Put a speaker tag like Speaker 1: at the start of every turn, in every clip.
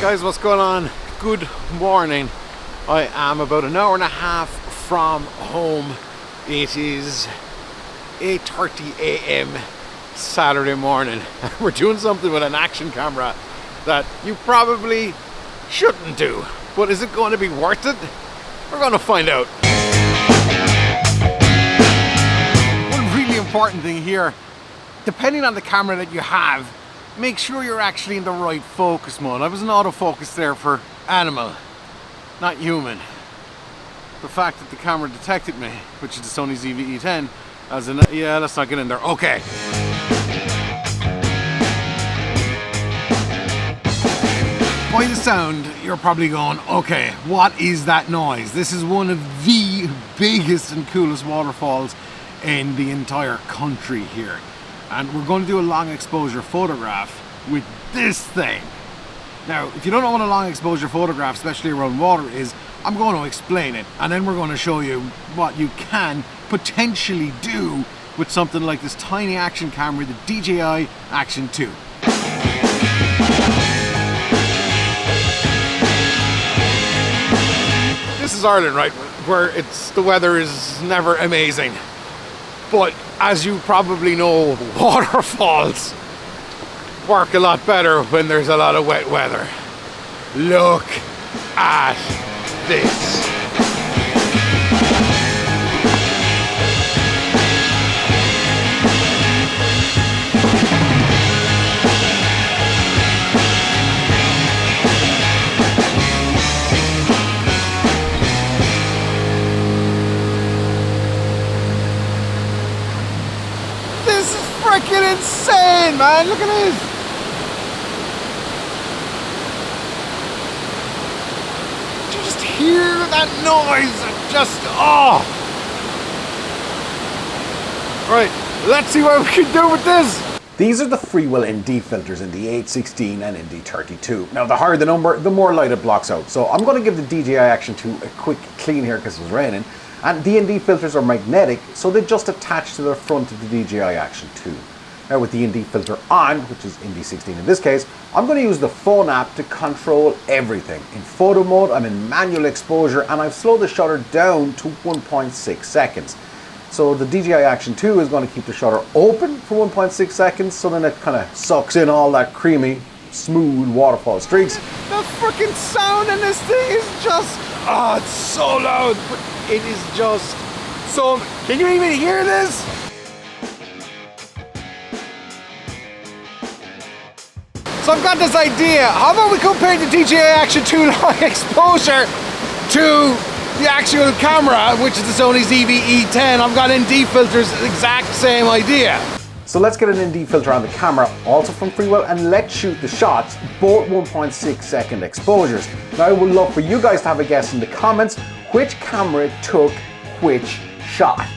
Speaker 1: Guys, what's going on? Good morning. I am about an hour and a half from home. It is 8:30 a.m. Saturday morning. We're doing something with an action camera that you probably shouldn't do. But is it going to be worth it? We're going to find out. One really important thing here, depending on the camera that you have, make sure you're actually in the right focus mode. I was in autofocus there for animal, not human. The fact that the camera detected me, which is the Sony ZV-E10, as in, yeah, let's not get in there. Okay. By the sound, you're probably going, okay, what is that noise? This is one of the biggest and coolest waterfalls in the entire country here. And we're going to do a long exposure photograph with this thing. Now, if you don't know what a long exposure photograph, especially around water, is, I'm going to explain it, and then we're going to show you what you can potentially do with something like this tiny action camera, the DJI Action 2. This is Ireland, right, where the weather is never amazing. But as you probably know, waterfalls work a lot better when there's a lot of wet weather. Look at this. This is freaking insane, man. Look at this. Hear that noise, just, oh! Right, let's see what we can do with this.
Speaker 2: These are the Freewell ND filters in the 816 and ND32. Now, the higher the number, the more light it blocks out. So I'm going to give the DJI Action 2 a quick clean here because it was raining. And the ND filters are magnetic, so they just attach to the front of the DJI Action 2. Now with the ND filter on, which is ND16 in this case, I'm going to use the phone app to control everything. In photo mode, I'm in manual exposure and I've slowed the shutter down to 1.6 seconds. So the DJI Action 2 is going to keep the shutter open for 1.6 seconds, so then it kind of sucks in all that creamy, smooth waterfall streaks.
Speaker 1: The freaking sound in this thing is just, oh, it's so loud, but it is just so, can you even hear this? So I've got this idea. How about we compare the DJI Action 2 long exposure to the actual camera, which is the Sony ZV-E10. I've got ND filters, exact same idea.
Speaker 2: So let's get an ND filter on the camera, also from Freewell, and let's shoot the shots, both 1.6 second exposures. Now I would love for you guys to have a guess in the comments which camera took which shot.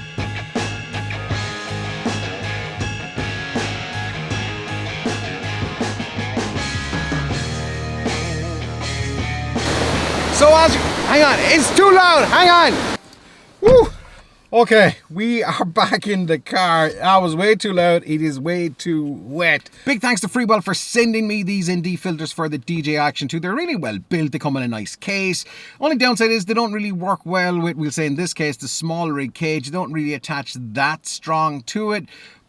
Speaker 1: So hang on, it's too loud, hang on. Woo. Okay, we are back in the car. That was way too loud, it is way too wet. Big thanks to Freewell for sending me these ND filters for the DJI Action 2. They're really well built, they come in a nice case. Only downside is they don't really work well with, we'll say in this case, the small rig cage. They don't really attach that strong to it.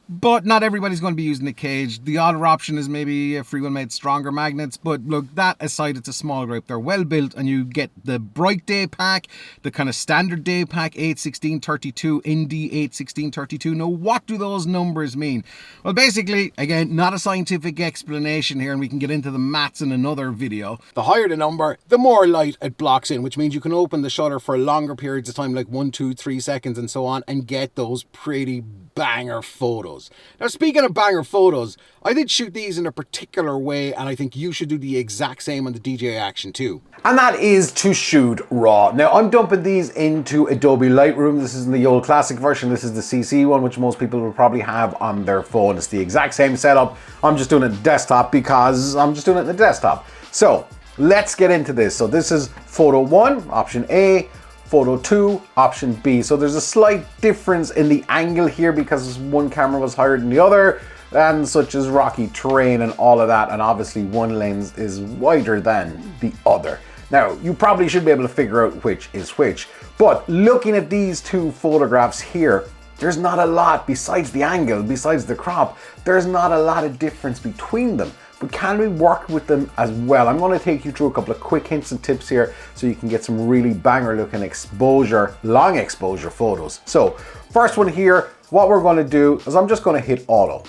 Speaker 1: But not everybody's going to be using the cage. The other option is maybe Freewell made stronger magnets. But look, that aside, it's a small group. They're well built, and you get the bright day pack, the kind of standard day pack, 81632, ND 81632. Now, what do those numbers mean? Well, basically, again, not a scientific explanation here, and we can get into the maths in another video. The higher the number, the more light it blocks in, which means you can open the shutter for longer periods of time, like 1, 2, 3 seconds and so on, and get those pretty banger photos. Now, speaking of banger photos, I did shoot these in a particular way, and I think you should do the exact same on the DJI Action 2.
Speaker 2: And that is to shoot raw. Now, I'm dumping these into Adobe Lightroom. This isn't the old classic version. This is the CC one, which most people will probably have on their phone. It's the exact same setup. I'm just doing it in desktop because I'm just doing it in the desktop. So let's get into this. So this is photo 1, option A. Photo 2, option B. So there's a slight difference in the angle here because one camera was higher than the other. and such as rocky terrain and all of that, and obviously one lens is wider than the other. Now, you probably should be able to figure out which is which, but looking at these two photographs here, there's not a lot besides the angle, besides the crop, there's not a lot of difference between them. But can we work with them as well? I'm going to take you through a couple of quick hints and tips here so you can get some really banger looking exposure, long exposure photos. So first one here, what we're going to do is I'm just going to hit auto.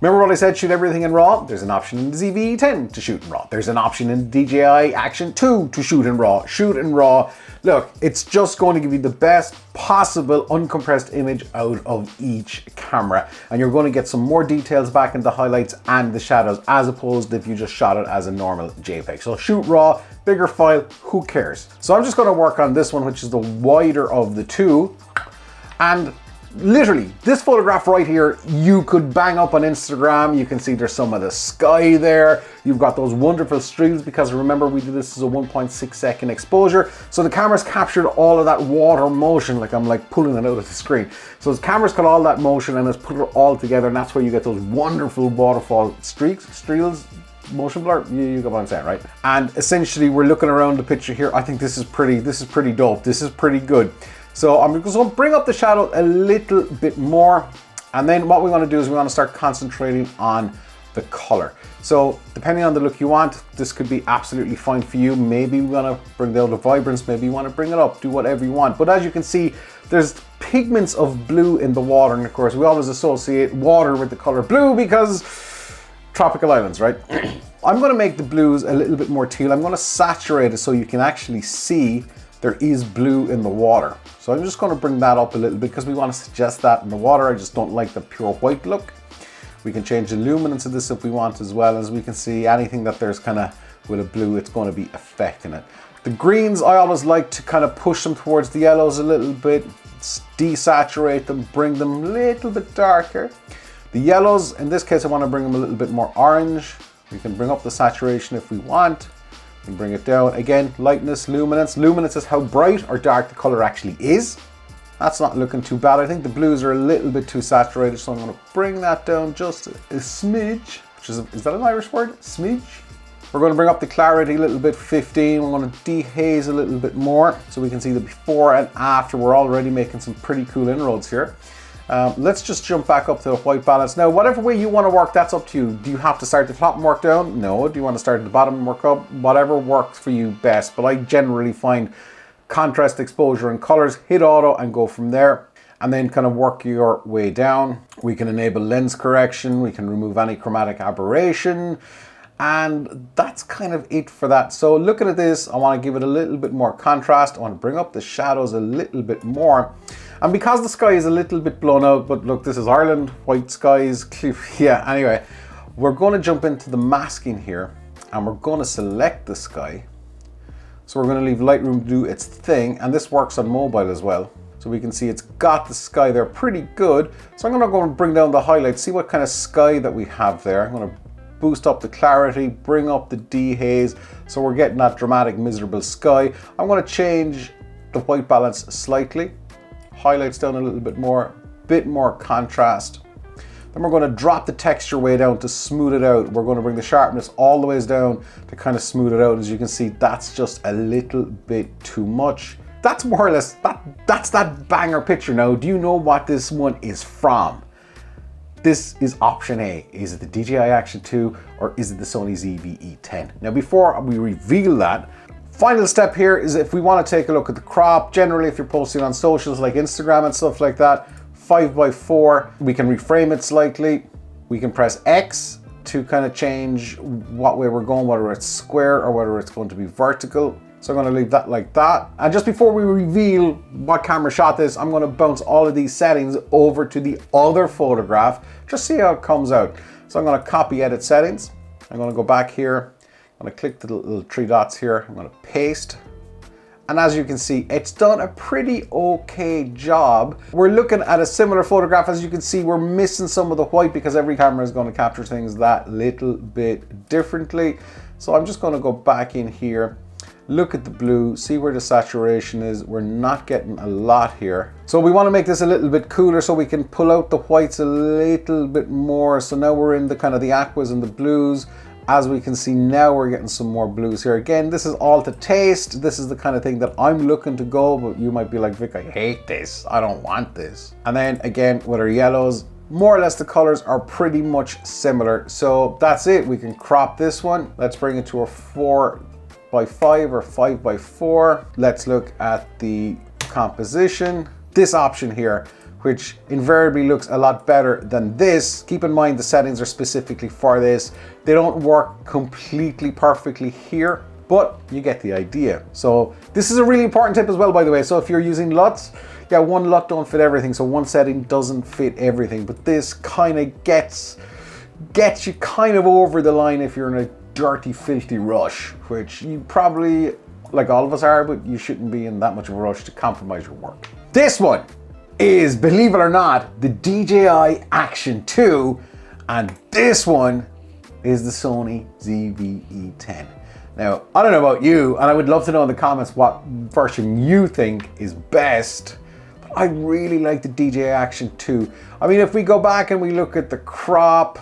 Speaker 2: Remember what I said, shoot everything in RAW? There's an option in the ZV-E10 to shoot in RAW. There's an option in the DJI Action 2 to shoot in RAW. Shoot in RAW. Look, it's just going to give you the best possible uncompressed image out of each camera. And you're going to get some more details back in the highlights and the shadows as opposed to if you just shot it as a normal JPEG. So shoot RAW, bigger file, who cares? So I'm just going to work on this one, which is the wider of the two. And literally, this photograph right here, you could bang up on Instagram. You can see there's some of the sky there. You've got those wonderful streams because remember we did this as a 1.6 second exposure. So the camera's captured all of that water motion, like I'm like pulling it out of the screen. So the camera's got all that motion and it's put it all together, and that's where you get those wonderful waterfall streels, motion blur, you get what I'm saying, right? And essentially we're looking around the picture here. I think this is pretty dope. This is pretty good. So I'm just going to bring up the shadow a little bit more, and then what we want to do is we want to start concentrating on the color. So depending on the look you want, this could be absolutely fine for you. Maybe you want to bring down the vibrance, maybe you want to bring it up, do whatever you want. But as you can see, there's pigments of blue in the water, and of course we always associate water with the color blue because tropical islands, right? I'm going to make the blues a little bit more teal. I'm going to saturate it so you can actually see there is blue in the water. So I'm just going to bring that up a little bit because we want to suggest that in the water. I just don't like the pure white look. We can change the luminance of this if we want as well. As we can see, anything that there's kind of with a blue, it's going to be affecting it. The greens, I always like to kind of push them towards the yellows a little bit, desaturate them, bring them a little bit darker. The yellows, in this case, I want to bring them a little bit more orange. We can bring up the saturation if we want. And bring it down. Again, lightness, luminance. Luminance is how bright or dark the color actually is. That's not looking too bad. I think the blues are a little bit too saturated, so I'm going to bring that down just a smidge, which is that an Irish word? Smidge? We're going to bring up the clarity a little bit, 15. We're going to dehaze a little bit more so we can see the before and after. We're already making some pretty cool inroads here. Let's just jump back up to the white balance. Now, whatever way you want to work, that's up to you. Do you have to start at the top and work down? No. Do you want to start at the bottom and work up? Whatever works for you best. But I generally find contrast, exposure, and colors, hit auto and go from there. And then kind of work your way down. We can enable lens correction. We can remove any chromatic aberration. And that's kind of it for that. So looking at this, I want to give it a little bit more contrast. I want to bring up the shadows a little bit more. And because the sky is a little bit blown out, but look, this is Ireland, white skies, yeah, anyway, we're going to jump into the masking here and we're going to select the sky. So we're going to leave Lightroom do its thing, and this works on mobile as well. So we can see it's got the sky there pretty good. So I'm going to go and bring down the highlights, see what kind of sky that we have there. I'm going to boost up the clarity, bring up the dehaze, so we're getting that dramatic, miserable sky. I'm going to change the white balance slightly. Highlights down a little bit more contrast. Then we're going to drop the texture way down to smooth it out. We're going to bring the sharpness all the ways down to kind of smooth it out. As you can see, that's just a little bit too much. That's more or less, that's that banger picture. Now, do you know what this one is from? This is option A. Is it the DJI Action 2 or is it the Sony ZV-E10? Now, before we reveal that, final step here is if we want to take a look at the crop. Generally, if you're posting on socials like Instagram and stuff like that, 5:4, we can reframe it slightly. We can press X to kind of change what way we're going, whether it's square or whether it's going to be vertical. So I'm going to leave that like that. And just before we reveal what camera shot this, I'm going to bounce all of these settings over to the other photograph, just see how it comes out. So I'm going to copy edit settings. I'm going to go back here. I'm going to click the little three dots here. I'm going to paste. And as you can see, it's done a pretty okay job. We're looking at a similar photograph. As you can see, we're missing some of the white because every camera is going to capture things that little bit differently. So I'm just going to go back in here. look at the blue, see where the saturation is. We're not getting a lot here. So we want to make this a little bit cooler so we can pull out the whites a little bit more. So now we're in the kind of the aquas and the blues. As we can see now, we're getting some more blues here. Again, this is all to taste. This is the kind of thing that I'm looking to go, but you might be like, Vic, I hate this. I don't want this. And then again, with our yellows, more or less the colors are pretty much similar. So that's it. We can crop this one. Let's bring it to a 4:5 or 5:4. Let's look at the composition. This option here, which invariably looks a lot better than this. Keep in mind the settings are specifically for this. They don't work completely perfectly here, but you get the idea. So this is a really important tip as well, by the way. So if you're using LUTs, yeah, one LUT don't fit everything. So one setting doesn't fit everything, but this kind of gets you kind of over the line if you're in a dirty, filthy rush, which you probably, like all of us are, but you shouldn't be in that much of a rush to compromise your work. This one is, believe it or not, the DJI Action 2, and this one is the Sony ZV-E10. Now, I don't know about you, and I would love to know in the comments what version you think is best, but I really like the DJI Action 2. I mean, if we go back and we look at the crop,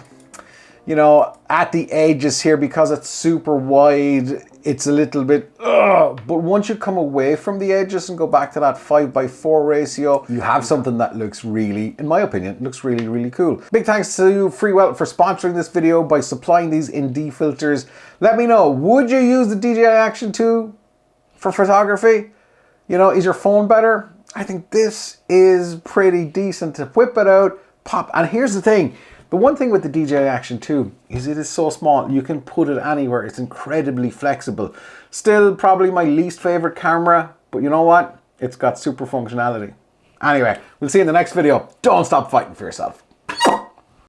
Speaker 2: you know, at the edges here, because it's super wide, it's a little bit, but once you come away from the edges and go back to that 5:4 ratio, you have something that looks really, in my opinion, looks really, really cool. Big thanks to Freewell for sponsoring this video by supplying these ND filters. Let me know, would you use the DJI Action 2 for photography? You know, is your phone better? I think this is pretty decent to whip it out, pop. And here's the thing. The one thing with the DJI Action 2 is it is so small, you can put it anywhere. It's incredibly flexible. Still probably my least favorite camera, but you know what? It's got super functionality. Anyway, we'll see you in the next video. Don't stop fighting for yourself.